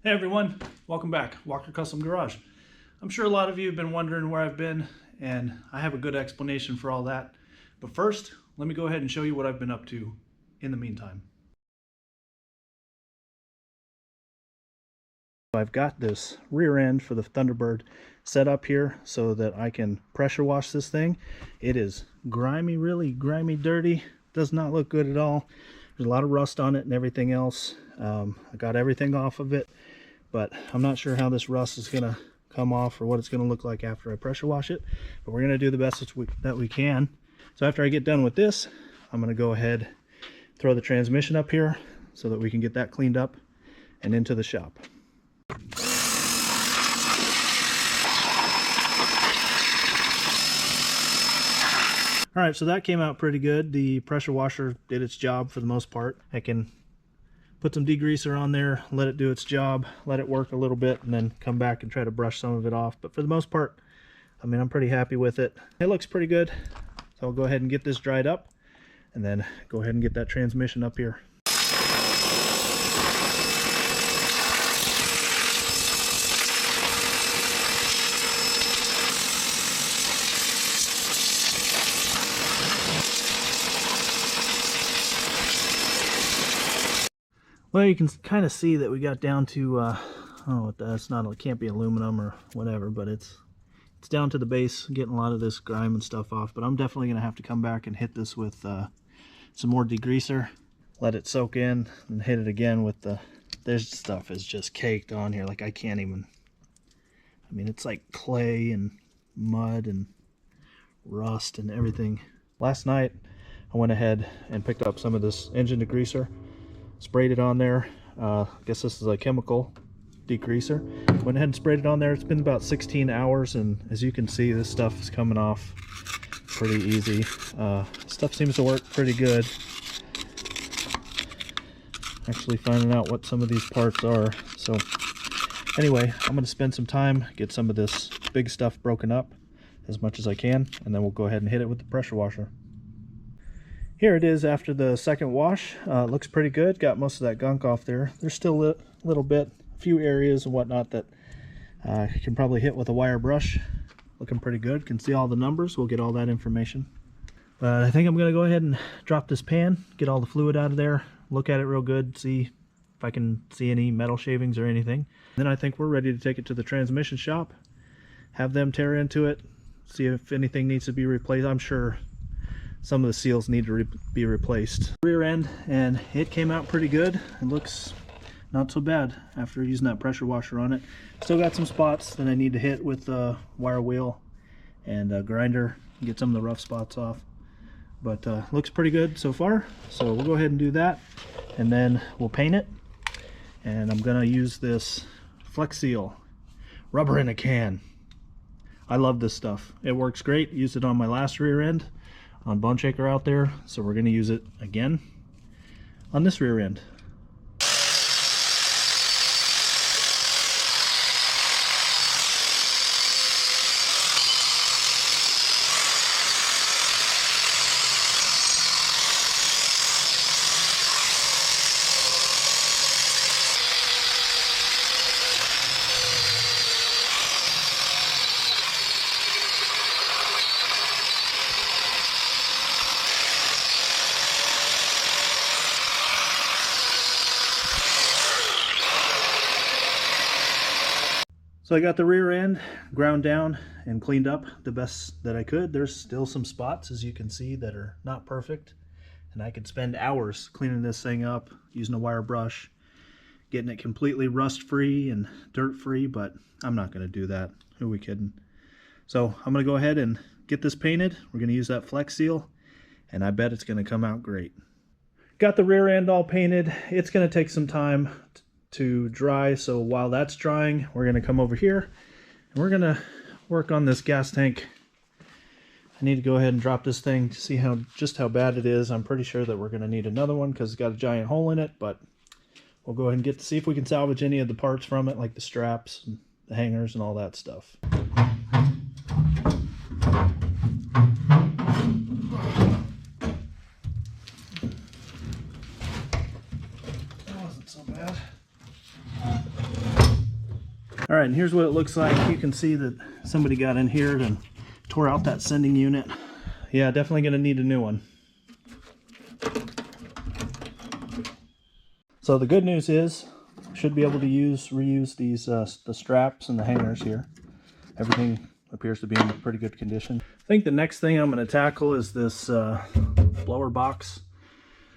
Hey everyone, welcome back, Walker Custom Garage. I'm sure a lot of you have been wondering where I've been, and I have a good explanation for all that. But first, let me go ahead and show you what I've been up to in the meantime. I've got this rear end for the Thunderbird set up here so that I can pressure wash this thing. It is grimy, really grimy, dirty. Does not look good at all. There's a lot of rust on it and everything else. I got everything off of it, but I'm not sure how this rust is gonna come off or what it's gonna look like after I pressure wash it, but we're gonna do the best that we can. So after I get done with this, I'm gonna go ahead, throw the transmission up here so that we can get that cleaned up and into the shop. All right, so that came out pretty good. The pressure washer did its job for the most part. I can put some degreaser on there, let it do its job, let it work a little bit, and then come back and try to brush some of it off. But for the most part, I mean, I'm pretty happy with it. It looks pretty good. So I'll go ahead and get this dried up and then go ahead and get that transmission up here. Well, you can kind of see that we got down to, oh, that's not, it can't be aluminum or whatever, but it's down to the base, getting a lot of this grime and stuff off. But I'm definitely going to have to come back and hit this with some more degreaser, let it soak in, and hit it again with the, this stuff is just caked on here. Like I can't even, I mean, it's like clay and mud and rust and everything. Last night, I went ahead and picked up some of this engine degreaser, sprayed it on there. I guess this is a chemical degreaser. Went ahead and sprayed it on there. It's been about 16 hours, and as you can see, this stuff is coming off pretty easy. Stuff seems to work pretty good. Actually finding out what some of these parts are. So anyway, I'm going to spend some time, get some of this big stuff broken up as much as I can, and then we'll go ahead and hit it with the pressure washer. Here it is after the second wash. It looks pretty good. Got most of that gunk off there. There's still a little bit, a few areas and whatnot that you can probably hit with a wire brush. Looking pretty good. Can see all the numbers. We'll get all that information. But I think I'm going to go ahead and drop this pan, get all the fluid out of there, look at it real good, see if I can see any metal shavings or anything. Then I think we're ready to take it to the transmission shop, have them tear into it, see if anything needs to be replaced. I'm sure some of the seals need to be replaced. Rear end, and it came out pretty good. It looks not so bad after using that pressure washer on it. Still got some spots that I need to hit with a wire wheel and a grinder, get some of the rough spots off. But looks pretty good so far. So we'll go ahead and do that, and then we'll paint it. And I'm gonna use this Flex Seal rubber in a can. I love this stuff. It works great. Used it on my last rear end on Bone Shaker out there, so we're going to use it again on this rear end. So I got the rear end ground down and cleaned up the best that I could. There's still some spots, as you can see, that are not perfect, and I could spend hours cleaning this thing up using a wire brush, getting it completely rust free and dirt free, but I'm not going to do that. Who are we kidding? So I'm going to go ahead and get this painted. We're going to use that Flex Seal, and I bet it's going to come out great. Got the rear end all painted. It's going to take some time to dry, so while that's drying, we're going to come over here and we're going to work on this gas tank. I need to go ahead and drop this thing to see just how bad it is. I'm pretty sure that we're going to need another one because it's got a giant hole in it, but we'll go ahead and get to see if we can salvage any of the parts from it, like the straps and the hangers and all that stuff. That wasn't so bad. All right, and here's what it looks like. You can see that somebody got in here and tore out that sending unit. Yeah, definitely gonna need a new one. So the good news is, should be able to reuse these the straps and the hangers here. Everything appears to be in pretty good condition. I think the next thing I'm going to tackle is this blower box.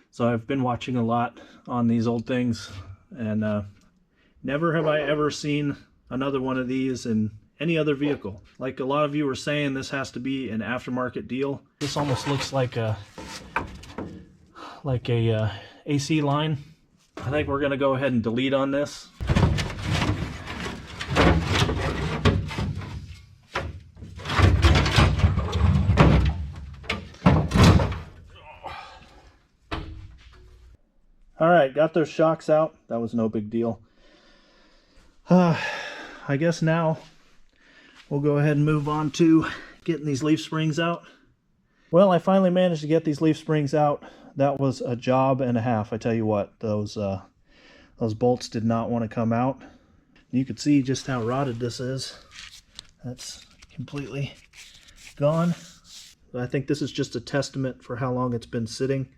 So I've been watching a lot on these old things, and never have I ever seen another one of these in any other vehicle. Like a lot of you were saying, this has to be an aftermarket deal. This almost looks like a AC line. I think we're going to go ahead and delete on this. All right, got those shocks out. That was no big deal. I guess now we'll go ahead and move on to getting these leaf springs out. Well, I finally managed to get these leaf springs out. That was a job and a half. I tell you what, those bolts did not want to come out. You could see just how rotted this is. That's completely gone. I think this is just a testament for how long it's been sitting.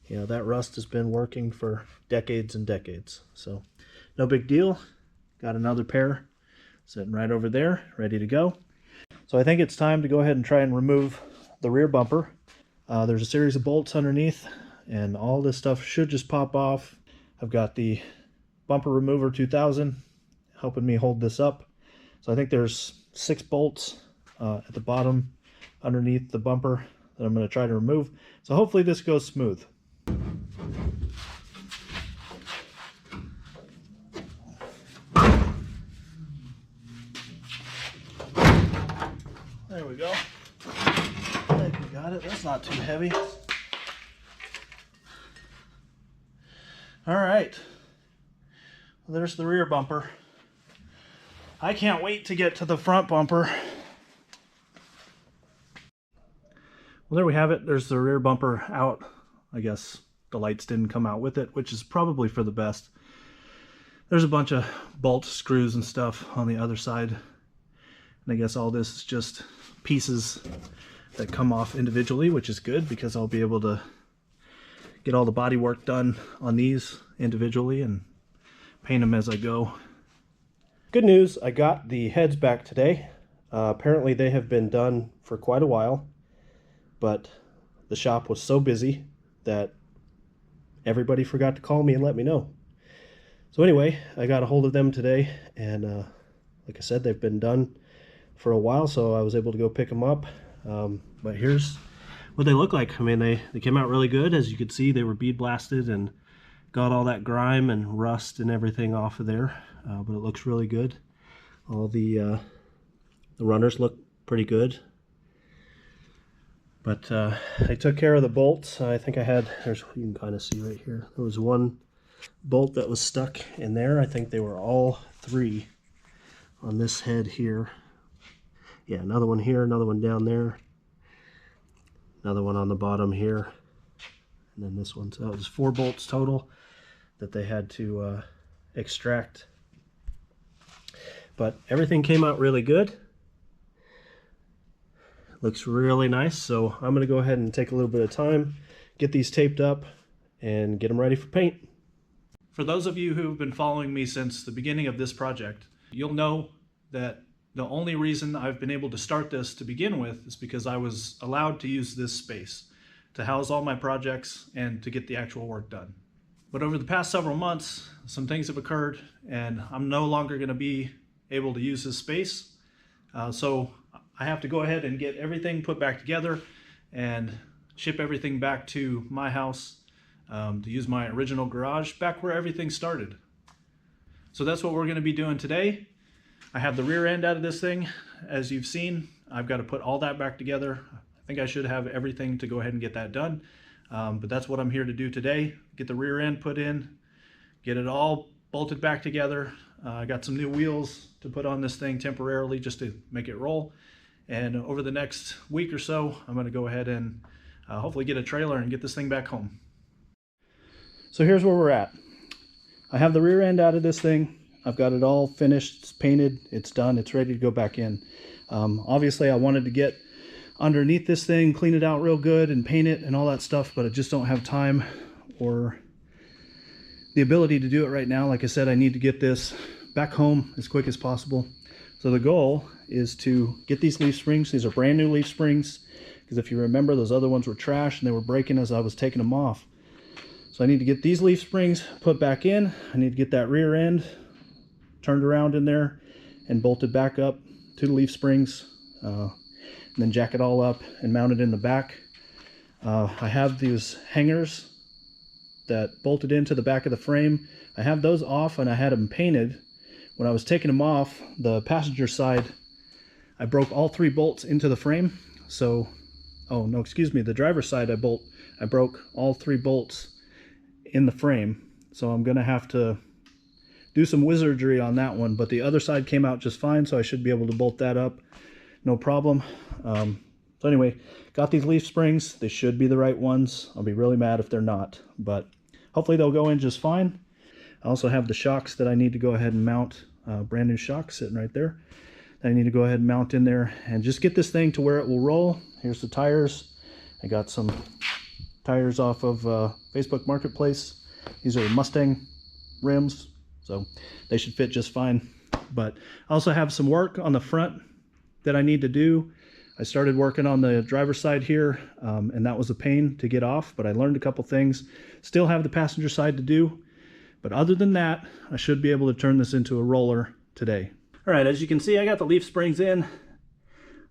You know, that rust has been working for decades and decades. So no big deal. Got another pair sitting right over there, ready to go. So I think it's time to go ahead and try and remove the rear bumper. There's a series of bolts underneath, and all this stuff should just pop off. I've got the bumper remover 2000 helping me hold this up. So I think there's 6 bolts at the bottom underneath the bumper that I'm going to try to remove. So hopefully this goes smooth. There we go. I think we got it. That's not too heavy. All right. Well, there's the rear bumper. I can't wait to get to the front bumper. Well, there we have it. There's the rear bumper out. I guess the lights didn't come out with it, which is probably for the best. There's a bunch of bolt screws and stuff on the other side. And I guess all this is just pieces that come off individually, which is good because I'll be able to get all the body work done on these individually and paint them as I go. Good news, I got the heads back today. Apparently they have been done for quite a while, but the shop was so busy that everybody forgot to call me and let me know. So anyway, I got a hold of them today, and like I said, they've been done for a while, so I was able to go pick them up. But here's what they look like. I mean, they came out really good. As you could see, they were bead blasted and got all that grime and rust and everything off of there. But it looks really good. All the runners look pretty good. But I took care of the bolts. I think I had, you can kind of see right here, there was one bolt that was stuck in there. I think they were all 3 on this head here. Yeah, another one here, another one down there, another one on the bottom here, and then this one. So it was 4 bolts total that they had to extract. But everything came out really good. Looks really nice, so I'm going to go ahead and take a little bit of time, get these taped up, and get them ready for paint. For those of you who've been following me since the beginning of this project, you'll know that the only reason I've been able to start this to begin with is because I was allowed to use this space to house all my projects and to get the actual work done. But over the past several months, some things have occurred, and I'm no longer going to be able to use this space. So I have to go ahead and get everything put back together and ship everything back to my house to use my original garage back where everything started. So that's what we're going to be doing today. I have the rear end out of this thing. As you've seen, I've got to put all that back together. I think I should have everything to go ahead and get that done. But that's what I'm here to do today. Get the rear end put in, get it all bolted back together. I got some new wheels to put on this thing temporarily just to make it roll. And over the next week or so, I'm going to go ahead and hopefully get a trailer and get this thing back home. So here's where we're at. I have the rear end out of this thing. I've got it all finished, it's painted, it's done, it's ready to go back in. Obviously I wanted to get underneath this thing, clean it out real good and paint it and all that stuff, but I just don't have time or the ability to do it right now. Like I said, I need to get this back home as quick as possible. So the goal is to get these leaf springs. These are brand new leaf springs, because if you remember, those other ones were trash and they were breaking as I was taking them off. So I need to get these leaf springs put back in. I need to get that rear end turned around in there and bolted back up to the leaf springs, and then jack it all up and mount it in the back. I have these hangers that bolted into the back of the frame. I have those off and I had them painted. When I was taking them off, the passenger side, I broke all 3 bolts into the frame. So, oh no, excuse me, the driver's side I broke all 3 bolts in the frame. So I'm gonna have to do some wizardry on that one, but the other side came out just fine, so I should be able to bolt that up, no problem. So anyway, got these leaf springs. They should be the right ones. I'll be really mad if they're not, but hopefully they'll go in just fine. I also have the shocks that I need to go ahead and mount, brand new shocks sitting right there that I need to go ahead and mount in there and just get this thing to where it will roll. Here's the tires. I got some tires off of Facebook Marketplace. These are Mustang rims, so they should fit just fine. But I also have some work on the front that I need to do. I started working on the driver's side here, and that was a pain to get off, but I learned a couple things. Still have the passenger side to do, but other than that, I should be able to turn this into a roller today. All right, as you can see, I got the leaf springs in,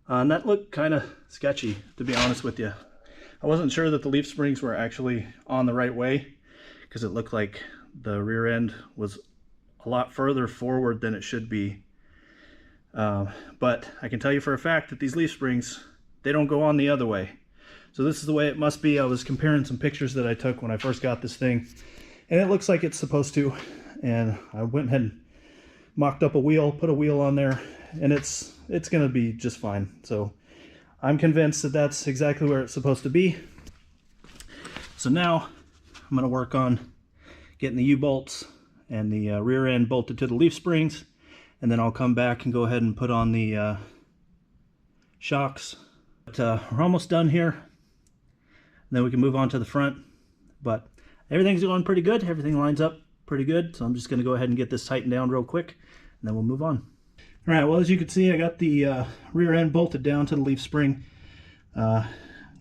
and that looked kind of sketchy, to be honest with you. I wasn't sure that the leaf springs were actually on the right way, because it looked like the rear end was a lot further forward than it should be. But I can tell you for a fact that these leaf springs, they don't go on the other way. So this is the way it must be. I was comparing some pictures that I took when I first got this thing, and it looks like it's supposed to. And I went ahead and mocked up a wheel, put a wheel on there, and it's gonna be just fine. So I'm convinced that that's exactly where it's supposed to be. So now I'm gonna work on getting the U-bolts and the rear end bolted to the leaf springs, and then I'll come back and go ahead and put on the shocks. But we're almost done here, and then we can move on to the front. But everything's going pretty good. Everything lines up pretty good, so I'm just going to go ahead and get this tightened down real quick, and then we'll move on. All right, well, as you can see, I got the rear end bolted down to the leaf spring. Got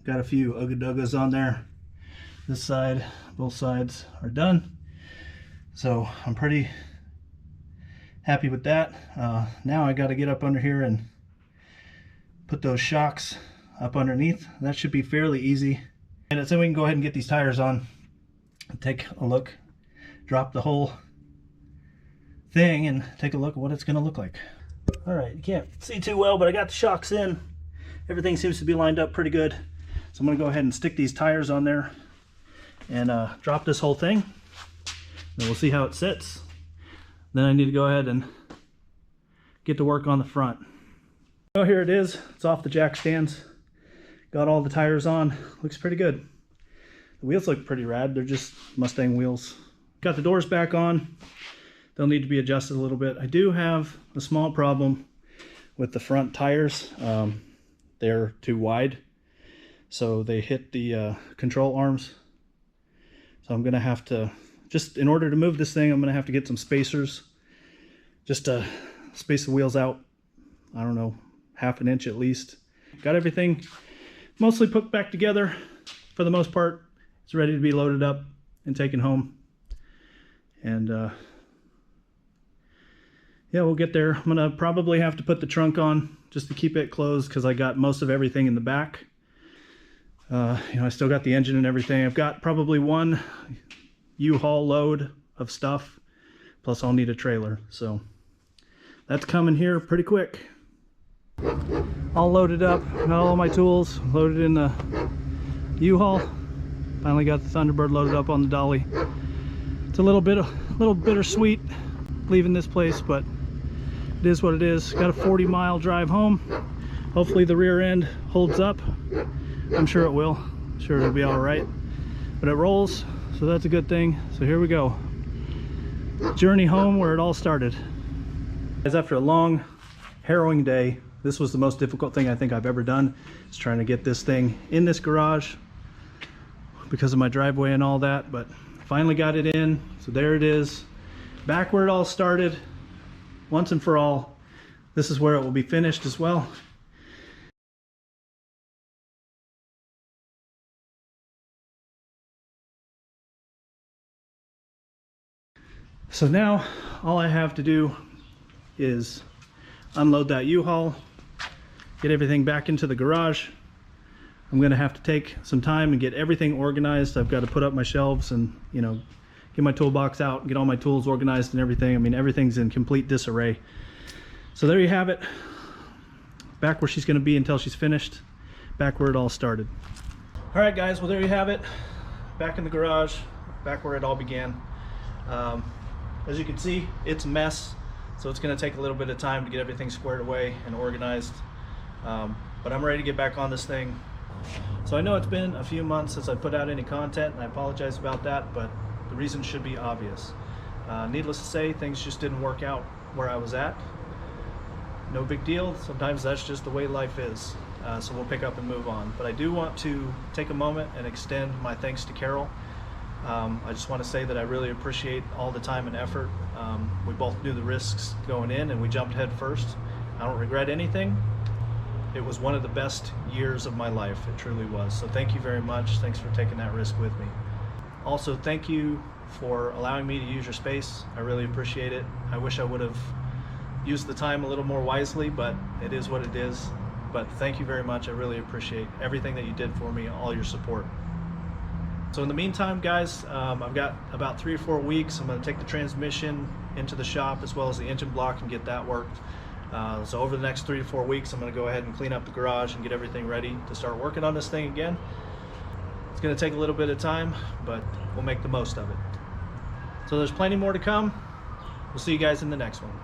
a few ugga-duggas on there. This side, both sides are done, so I'm pretty happy with that. Now I got to get up under here and put those shocks up underneath. That should be fairly easy. And so we can go ahead and get these tires on and take a look, drop the whole thing and take a look at what it's going to look like. All right, you can't see too well, but I got the shocks in. Everything seems to be lined up pretty good. So I'm going to go ahead and stick these tires on there and drop this whole thing. Then we'll see how it sits. Then I need to go ahead and get to work on the front. Oh, here it is. It's off the jack stands. Got all the tires on. Looks pretty good. The wheels look pretty rad. They're just Mustang wheels. Got the doors back on. They'll need to be adjusted a little bit. I do have a small problem with the front tires. They're too wide, so they hit the control arms. So I'm gonna have to, just in order to move this thing, I'm gonna have to get some spacers just to space the wheels out, I don't know, ½ an inch at least. Got everything mostly put back together for the most part. It's ready to be loaded up and taken home. And yeah, we'll get there. I'm gonna probably have to put the trunk on just to keep it closed, because I got most of everything in the back. You know, I still got the engine and everything. I've got probably one U-Haul load of stuff, plus I'll need a trailer. So that's coming here pretty quick. All loaded up, got all my tools loaded in the U-Haul. Finally got the Thunderbird loaded up on the dolly. It's a little bittersweet leaving this place, but it is what it is. Got a 40-mile drive home. Hopefully the rear end holds up. I'm sure it will. I'm sure it'll be all right. But it rolls, so that's a good thing. So here we go. journey home where it all started. As after a long, harrowing day, this was the most difficult thing I think I've ever done, is trying to get this thing in this garage because of my driveway and all that, but finally got it in. So there it is, back where it all started, once and for all. This is where it will be finished as well. So now all I have to do is unload that U-Haul, get everything back into the garage. I'm gonna have to take some time and get everything organized. I've got to put up my shelves and, you know, get my toolbox out, get all my tools organized and everything. I mean, everything's in complete disarray. So there you have it. Back where she's gonna be until she's finished. Back where it all started. All right, guys, well, there you have it. Back in the garage, back where it all began. As you can see, it's a mess, so it's going to take a little bit of time to get everything squared away and organized. But I'm ready to get back on this thing. So I know it's been a few months since I put out any content, and I apologize about that, but the reason should be obvious. Needless to say, things just didn't work out where I was at. No big deal. Sometimes that's just the way life is. So we'll pick up and move on. But I do want to take a moment and extend my thanks to Carol. I just want to say that I really appreciate all the time and effort. We both knew the risks going in and we jumped head first. I don't regret anything. It was one of the best years of my life. It truly was. So thank you very much. Thanks for taking that risk with me. Also, thank you for allowing me to use your space. I really appreciate it. I wish I would have used the time a little more wisely, but it is what it is. But thank you very much. I really appreciate everything that you did for me, all your support. So in the meantime, guys, I've got about 3 or 4 weeks. I'm going to take the transmission into the shop as well as the engine block and get that worked. So over the next 3 to 4 weeks, I'm going to go ahead and clean up the garage and get everything ready to start working on this thing again. It's going to take a little bit of time, but we'll make the most of it. So there's plenty more to come. We'll see you guys in the next one.